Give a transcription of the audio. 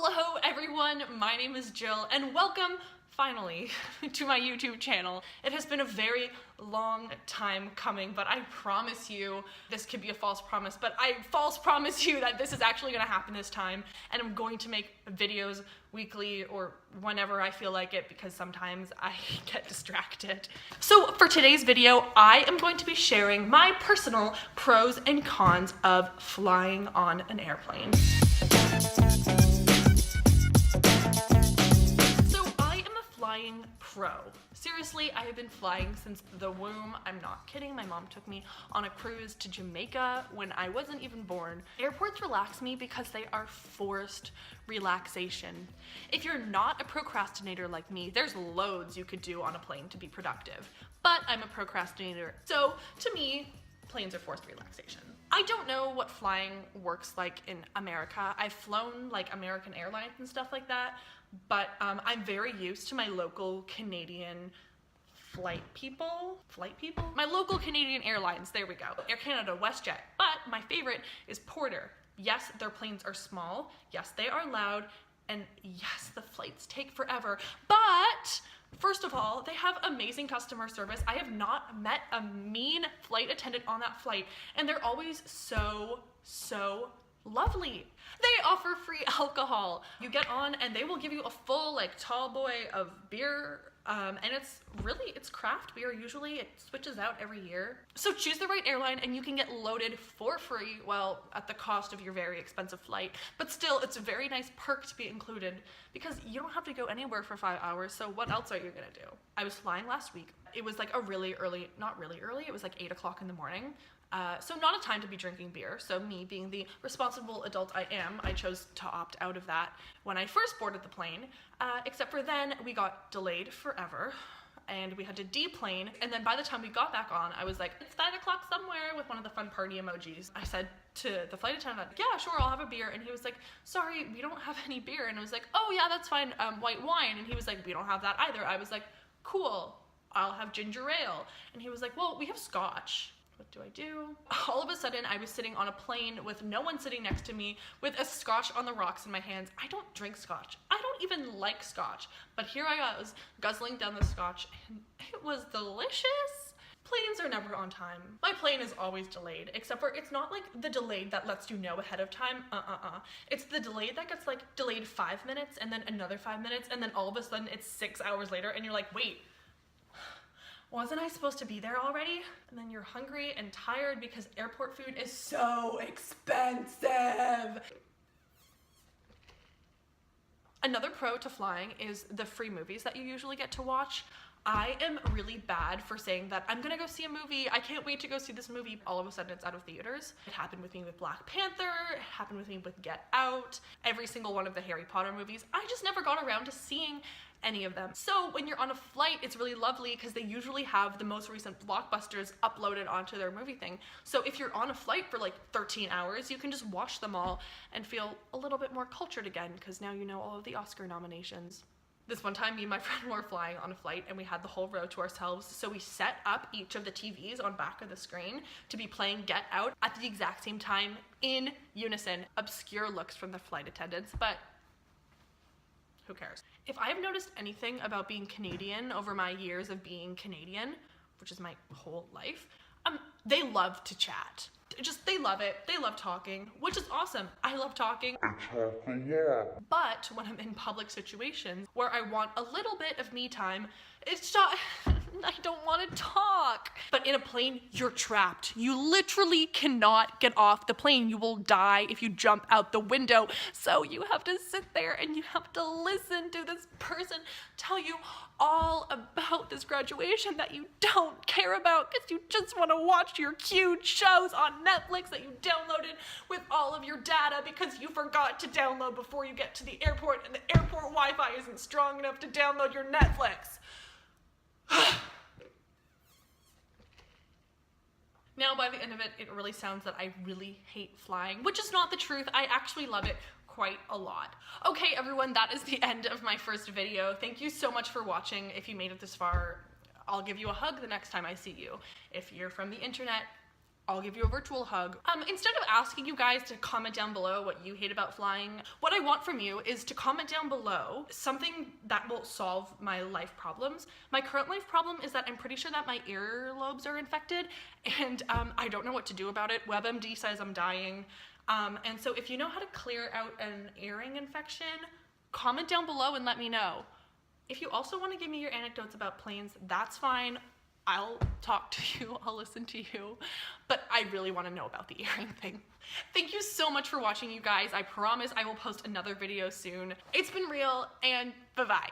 Hello everyone, my name is Jill and welcome finally to my YouTube channel. It has been a very long time coming, but I promise you, this could be a false promise, but I false promise you that this is actually gonna happen this time, and I'm going to make videos weekly or whenever I feel like it because sometimes I get distracted. So for today's video, I am going to be sharing my personal pros and cons of flying on an airplane. Flying pro. Seriously, I have been flying since the womb. I'm not kidding. My mom took me on a cruise to Jamaica when I wasn't even born. Airports relax me because they are forced relaxation. If you're not a procrastinator like me, there's loads you could do on a plane to be productive. But I'm a procrastinator, so to me, planes are forced relaxation. I don't know what flying works like in America. I've flown like American Airlines and stuff like that, but I'm very used to my local Canadian flight people? My local Canadian Airlines, there we go. Air Canada, WestJet, but my favorite is Porter. Yes, their planes are small, yes, they are loud, and yes, the flights take forever, but first of all, they have amazing customer service. I have not met a mean flight attendant on that flight, and they're always so lovely. They offer free alcohol. You get on and they will give you a full like tall boy of beer, and it's craft beer usually. It switches out every year. So choose the right airline and you can get loaded for free, well, at the cost of your very expensive flight. But still, it's a very nice perk to be included because you don't have to go anywhere for 5 hours, so what else are you gonna do? I was flying last week. It was like a really early, not really early, it was like 8 o'clock in the morning. So not a time to be drinking beer. So me being the responsible adult I am, I chose to opt out of that when I first boarded the plane, except for then we got delayed forever and we had to deplane. And then by the time we got back on, I was like, it's 9 o'clock somewhere with one of the fun party emojis. I said to the flight attendant, yeah, sure, I'll have a beer. And he was like, sorry, we don't have any beer. And I was like, oh yeah, that's fine, white wine. And he was like, we don't have that either. I was like, cool, I'll have ginger ale. And he was like, well, we have scotch. What do I do? All of a sudden, I was sitting on a plane with no one sitting next to me with a scotch on the rocks in my hands. I don't drink scotch. I don't even like scotch. But here I was, guzzling down the scotch, and it was delicious. Planes are never on time. My plane is always delayed, except for it's not like the delayed that lets you know ahead of time. It's the delayed that gets like delayed 5 minutes and then another 5 minutes, and then all of a sudden it's 6 hours later and you're like, wait, wasn't I supposed to be there already? And then you're hungry and tired because airport food is so expensive. Another pro to flying is the free movies that you usually get to watch. I am really bad for saying that I'm gonna go see a movie, I can't wait to go see this movie. All of a sudden it's out of theaters. It happened with me with Black Panther, it happened with me with Get Out, every single one of the Harry Potter movies. I just never got around to seeing any of them. So when you're on a flight, it's really lovely because they usually have the most recent blockbusters uploaded onto their movie thing. So if you're on a flight for like 13 hours, you can just watch them all and feel a little bit more cultured again because now you know all of the Oscar nominations. This one time, me and my friend were flying on a flight and we had the whole row to ourselves. So we set up each of the TVs on back of the screen to be playing Get Out at the exact same time in unison. Obscure looks from the flight attendants, but who cares? If I've noticed anything about being Canadian over my years of being Canadian, which is my whole life, they love to chat. They love it. They love talking, which is awesome. I love talking. Yeah. But when I'm in public situations where I want a little bit of me time, it's not, I don't want to talk. But in a plane, you're trapped. You literally cannot get off the plane. You will die if you jump out the window. So you have to sit there and you have to listen to this person tell you all about this graduation that you don't care about because you just want to watch your cute shows on Netflix that you downloaded with all of your data because you forgot to download before you get to the airport and the airport Wi-Fi isn't strong enough to download your Netflix. Now, by the end of it, it really sounds that I really hate flying, which is not the truth. I actually love it quite a lot. Okay, everyone, that is the end of my first video. Thank you so much for watching. If you made it this far, I'll give you a hug the next time I see you. If you're from the internet, I'll give you a virtual hug. Instead of asking you guys to comment down below what you hate about flying, what I want from you is to comment down below something that will solve my life problems. My current life problem is that I'm pretty sure that my earlobes are infected, and I don't know what to do about it. WebMD says I'm dying. And so if you know how to clear out an earring infection, comment down below and let me know. If you also want to give me your anecdotes about planes, that's fine. I'll talk to you, I'll listen to you, but I really want to know about the earring thing. Thank you so much for watching, you guys. I promise I will post another video soon. It's been real, and bye-bye.